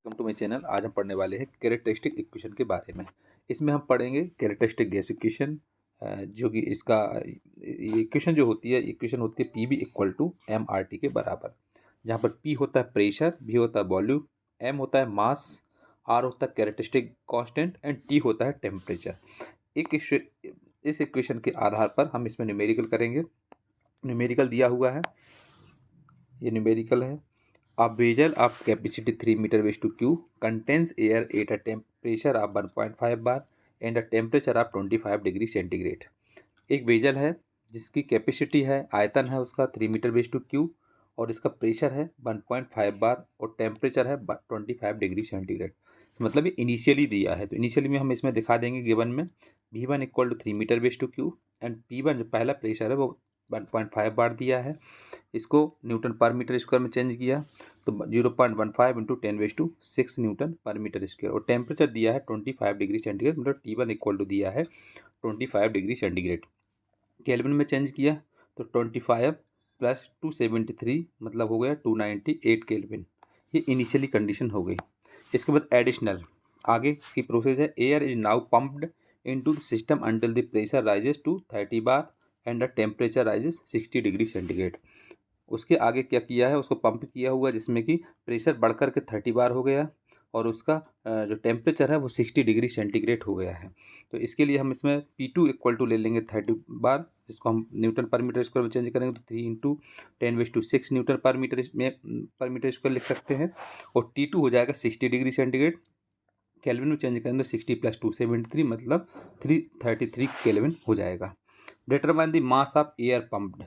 Welcome to my channel. आज हम पढ़ने वाले हैं कैरेक्टरिस्टिक इक्वेशन के बारे में। इसमें हम पढ़ेंगे कैरेक्टरिस्टिक गैस इक्वेशन, जो कि इसका इक्वेशन जो होती है, इक्वेशन होती है P B equal to M R T के बराबर, जहाँ पर पी होता है प्रेशर, बी होता है वॉल्यूम, एम होता है मास, आर होता है कैरेक्टरिस्टिक कांस्टेंट एंड टी होता है टेम्परेचर। इस इक्वेशन के आधार पर हम इसमें न्यूमेरिकल करेंगे। न्यूमेरिकल दिया हुआ है, ये न्यूमेरिकल है। A vessel of capacity 3 meter waste to cube contains air at a temperature of 1.5 bar and a temperature of 25 degree centigrade. एक वेजल है जिसकी कैपेसिटी है, आयतन है उसका 3 मीटर वेस्ट टू क्यूब, और इसका प्रेशर है 1.5 बार और टेम्परेचर है 25 डिग्री सेंटीग्रेड। मतलब ये इनिशियली दिया है, तो इनिशियली में हम इसमें दिखा देंगे गिवन में V1 equal to 3 metre waste to cube and P1 जो पहला प्रेशर है वो 1.5 बार दिया है। इसको न्यूटन पर मीटर स्क्वायर में चेंज किया तो 0.15 इंटू 10⁻6 न्यूटन पर मीटर स्क्वायर, और टेम्परेचर दिया है 25 डिग्री सेंटीग्रेड, मतलब T1 इक्वल टू दिया है 25 डिग्री सेंटीग्रेड। केल्विन में चेंज किया तो 25 प्लस 273 मतलब हो गया 298 केल्विन। ये इनिशियली कंडीशन हो गई। इसके बाद एडिशनल आगे की प्रोसेस है। Air is now pumped into the system until the pressure rises to 30 bar and the temperature rises 60 degree centigrade. उसके आगे क्या किया है, उसको पंप किया हुआ जिसमें कि प्रेशर बढ़कर के 30 बार हो गया और उसका जो टेम्परेचर है वो 60 डिग्री सेंटीग्रेड हो गया है। तो इसके लिए हम इसमें P2 इक्वल टू ले लेंगे 30 बार, इसको हम न्यूटन पर मीटर स्क्वायर में चेंज करेंगे तो 3 इंटू 10⁻6 न्यूटन पर मीटर स्क्वायर लिख सकते हैं, और T2 हो जाएगा 60 डिग्री सेंटीग्रेड। केल्विन में चेंज करेंगे तो 60 प्लस 273 मतलब 333 केल्विन हो जाएगा। Determine the mass of air pumped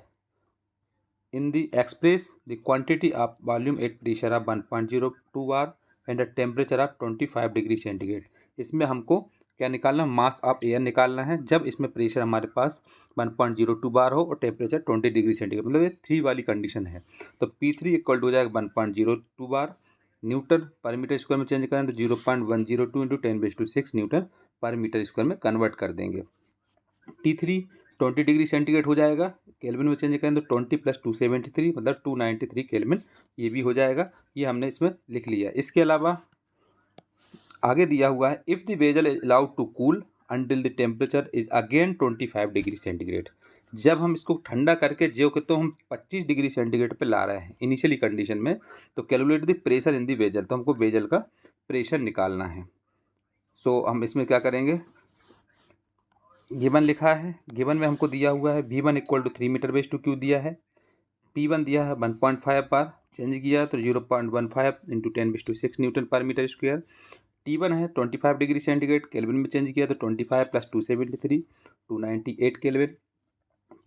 in the express the quantity of volume at pressure of 1.02 bar and a temperature of 25 degree centigrade. इसमें हमको क्या निकालना, मास ऑफ एयर निकालना है जब इसमें प्रेशर हमारे पास 1.02 बार हो और टेम्परेचर 20 डिग्री सेंटीग्रेड, मतलब ये 3 वाली कंडीशन है। तो P3 इक्वल टू हो जाएगा 1.02 बार, न्यूटन पर मीटर स्क्वायर में चेंज करें तो 0.102 इंटू 10⁻6 न्यूटन पर मीटर स्क्वायर में कन्वर्ट कर देंगे। T3 20 डिग्री सेंटीग्रेड हो जाएगा, केल्विन में चेंज करें तो 20 प्लस 273 मतलब 293 केल्विन, ये भी हो जाएगा। ये हमने इसमें लिख लिया। इसके अलावा आगे दिया हुआ है if the vessel is allowed to cool until the temperature is again 25 degree centigrade. जब हम इसको ठंडा करके जो कि तो हम 25 डिग्री सेंटीग्रेड पे ला रहे हैं इनिशियली कंडीशन में, तो calculate the pressure in the vessel, तो हमको वेजल का प्रेशर निकालना है। सो हम इसमें क्या करेंगे, गिवन लिखा है, गिवन में हमको दिया हुआ है V1 equal to 3 metre waste to cube दिया है, P1 दिया है 1.5 बार, चेंज किया तो 0.15 इंटू 10⁻6 न्यूटन पर मीटर स्क्वायर। T1 है 25 डिग्री सेंटीग्रेड, केल्विन में चेंज किया तो 25 plus 273 298 kelvin.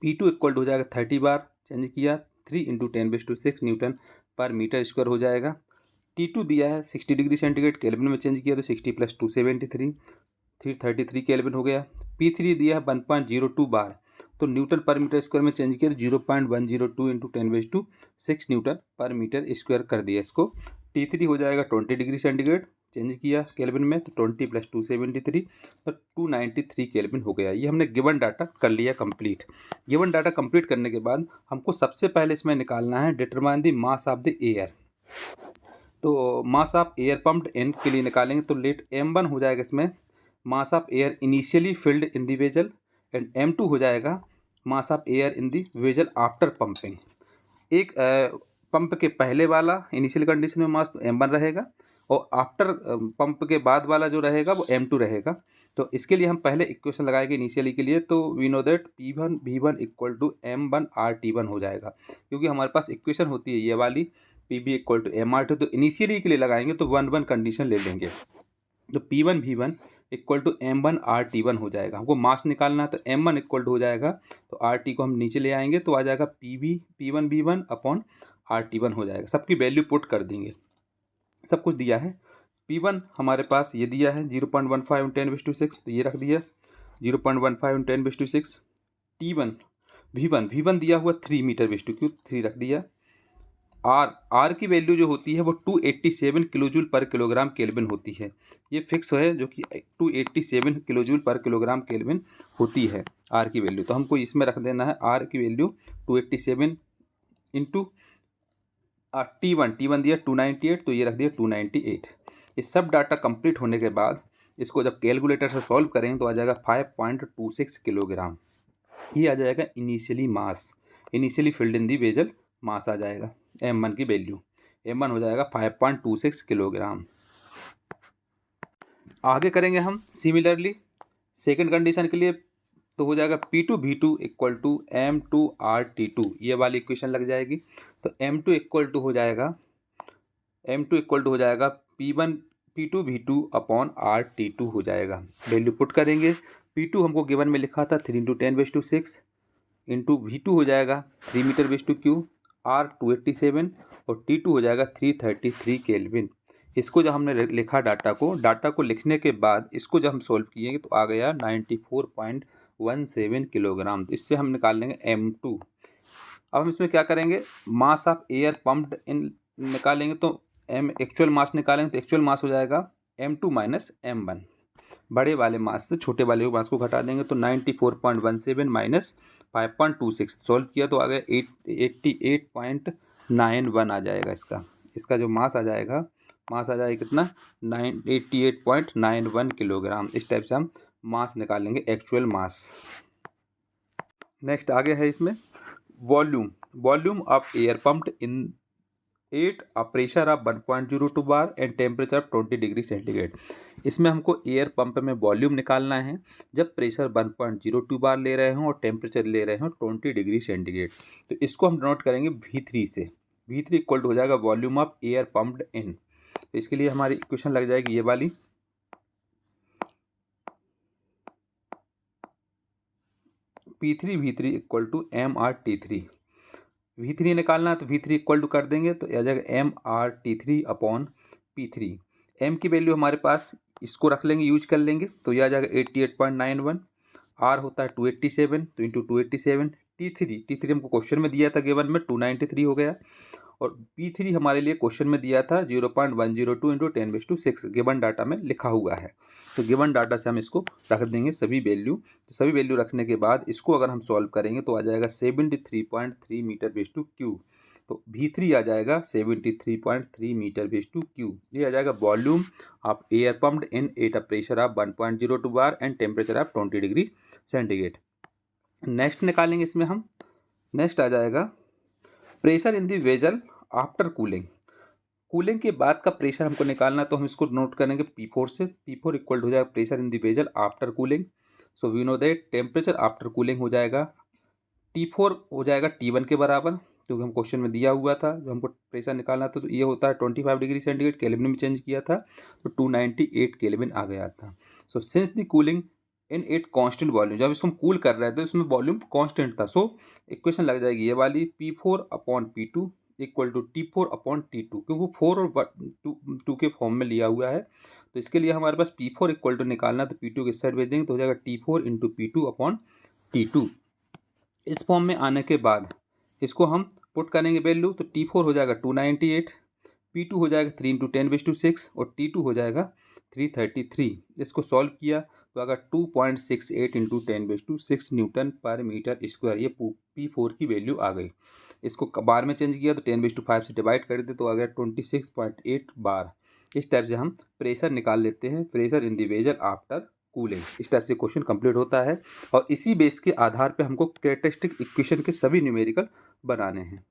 P2 equal to हो जाएगा 30 बार, चेंज किया 3 इंटू 10⁻6 न्यूटन पर मीटर स्क्वायर हो जाएगा। T2 दिया है 60 डिग्री सेंटीग्रेड, केल्विन में चेंज किया तो 60 प्लस 273 333 केल्विन हो गया। P3 दिया है 1.02 बार, तो न्यूटन पर मीटर स्क्वायर में चेंज किया 0.102 इंटू 10⁻6 न्यूटन पर मीटर स्क्वायर कर दिया इसको। T3 हो जाएगा 20 डिग्री सेंटीग्रेड, चेंज किया केल्विन में तो 20 प्लस 273 तो 293 केल्विन हो गया। ये हमने गिवन डाटा कर लिया कंप्लीट। गिवन डाटा कंप्लीट करने के बाद हमको सबसे पहले इसमें निकालना है determine the mass of the air. तो मास ऑफ एयर पम्प्ड इन के लिए निकालेंगे तो लेट M1 हो जाएगा इसमें mass of air initially filled in the vessel, and M2 हो जाएगा mass of air in the vessel after pumping. एक पंप के पहले वाला इनिशियल कंडीशन में मास तो M1 रहेगा, और आफ्टर पंप के बाद वाला जो रहेगा वो M2 रहेगा। तो इसके लिए हम पहले इक्वेशन लगाएंगे इनिशियली के लिए, तो we know that P1 V1 equal to M1 RT1 हो जाएगा, क्योंकि हमारे पास इक्वेशन होती है ये वाली PB इक्वल टू MRT। तो इनिशियली के लिए लगाएंगे तो 1 कंडीशन ले लेंगे, तो P1 V1 equal to M1 RT1 हो जाएगा। हमको मास निकालना है तो M1 इक्वल टू हो जाएगा, तो RT को हम नीचे ले आएंगे तो आ जाएगा P1 V1 अपॉन RT1 हो जाएगा। सबकी वैल्यू पुट कर देंगे, सब कुछ दिया है। P1 हमारे पास ये दिया है 0.15 10⁻6, तो ये रख दिया 0.15 10⁻6। T1 V1 दिया हुआ 3 मीटर वेस्ट टू क्यूब, 3 रख दिया। आर की वैल्यू जो होती है वो 287 किलोजूल पर किलोग्राम केल्विन होती है, ये फिक्स है जो कि 287 किलोजूल पर किलोग्राम केल्विन होती है आर की वैल्यू। तो हमको इसमें रख देना है आर की वैल्यू 287 इंटू T1 दिया 298, तो ये रख दिया 298। ये सब डाटा कंप्लीट होने के बाद इसको जब कैलकुलेटर से सॉल्व करेंगे तो आ जाएगा 5.26 किलोग्राम। ये आ जाएगा initially filled in the vessel mass आ जाएगा। M1 की वैल्यू M1 हो जाएगा 5.26 किलोग्राम। आगे करेंगे हम सिमिलरली सेकंड कंडीशन के लिए, तो हो जाएगा P2V2 इक्वल टू M2RT2, ये वाली इक्वेशन लग जाएगी। तो M2 इक्वल टू हो जाएगा P2V2 अपॉन RT2 हो जाएगा। वैल्यू पुट करेंगे। P2 हमको गिवन में लिखा था 3 × 10⁻6 इंटू V2 हो जाएगा 3 मीटर/क्यूब, R 287 और T2 हो जाएगा 333 केल्विन। इसको जब हमने लिखा डाटा को लिखने के बाद इसको जब हम सोल्व किए तो आ गया 94.17 किलोग्राम। तो इससे हम निकाल लेंगे M2। अब हम इसमें क्या करेंगे, मास ऑफ एयर पम्प्ड इन निकालेंगे। तो एक्चुअल मास निकालेंगे तो एक्चुअल मास हो जाएगा M2 माइनस M1। बड़े वाले मास से छोटे वाले मास को घटा देंगे तो 94.17 माइनस 5.26 सॉल्व किया तो आ गया 88.91 आ जाएगा। इसका जो मास आ जाएगा कितना 88.91 किलोग्राम। इस टाइप से हम मास निकालेंगे, एक्चुअल मास। नेक्स्ट आगे है इसमें volume of air pumped in 8 a pressure of 1.02 bar and temperature of 20 degree centigrade. इसमें हमको एयर पंप में वॉल्यूम निकालना है जब प्रेशर 1.02 बार ले रहे हों और टेम्परेचर ले रहे हों 20 डिग्री सेंटीग्रेड। तो इसको हम नोट करेंगे V3 से। V3 इक्वल टू हो जाएगा वॉल्यूम ऑफ एयर पम्प्ड इन। तो इसके लिए हमारी इक्वेशन लग जाएगी ये वाली, P3V3 equal to MRT3। V3 निकालना है तो V3 इक्वल टू कर देंगे तो आ जाएगा MRT3 अपॉन P3। M की वैल्यू हमारे पास इसको रख लेंगे, यूज कर लेंगे तो यह आ जाएगा 88.91। R होता है 287 तो इंटू 287। T3 हमको क्वेश्चन में दिया था गिवन में 293 हो गया। और P3 हमारे लिए क्वेश्चन में दिया था 0.102 इंटू 10⁻6 गिवन डाटा में लिखा हुआ है। तो गिवन डाटा से हम इसको रख देंगे सभी वैल्यू। तो सभी वैल्यू रखने के बाद इसको अगर हम सॉल्व करेंगे तो आ जाएगा 73.3 मीटर/क्यूब। तो V3 आ जाएगा 73.3 मीटर/क्यूब। ये आ जाएगा volume of air pumped in 8 pressure of 1.02 bar and temperature of 20 degree centigrade. Next निकालेंगे इसमें हम, नेक्स्ट आ जाएगा pressure in the vessel after cooling के बाद का प्रेशर हमको निकालना, तो हम इसको नोट करेंगे P4 से। P4 इक्वल हो जाएगा pressure in the vessel after cooling. So we know that temperature after cooling हो जाएगा T4 हो जाएगा T1 के बराबर, क्योंकि हम क्वेश्चन में दिया हुआ था जो हमको प्रेशर निकालना था। तो ये होता है 25 डिग्री सेंटीग्रेड, केल्विन में चेंज किया था तो 298 केल्विन आ गया था। So since the cooling in it constant volume, जब इसको हम कूल कर रहे थे इसमें वॉल्यूम कांस्टेंट था। सो इक्वेशन लग जाएगी ये वाली P4 upon P2 equal to T4 upon T2, क्योंकि 4 और 2 के फॉर्म में लिया हुआ है। तो इसके लिए हमारे पास P4 इक्वल टू निकालना, तो P2 के साइड भेज देंगे तो हो जाएगा T4 into P2 upon T2। इस फॉर्म में आने के बाद इसको हम पुट करेंगे वैल्यू, तो T4 हो जाएगा 298, P2 हो जाएगा 3 × 10⁻6 और T2 हो जाएगा 333। इसको सॉल्व किया तो अगर 2.68 इंटू 10⁻6 न्यूटन पर मीटर स्क्वायर, ये P4 की वैल्यू आ गई। इसको बार में चेंज किया तो 10⁻5 से डिवाइड कर दे तो आ गया 26.8 बार। इस टाइप से हम प्रेशर निकाल लेते हैं, pressure in the vessel after cooling. इस टाइप से क्वेश्चन कंप्लीट होता है और इसी बेस के आधार पे हमको कैरेक्टरिस्टिक इक्वेशन के सभी न्यूमेरिकल बनाने हैं।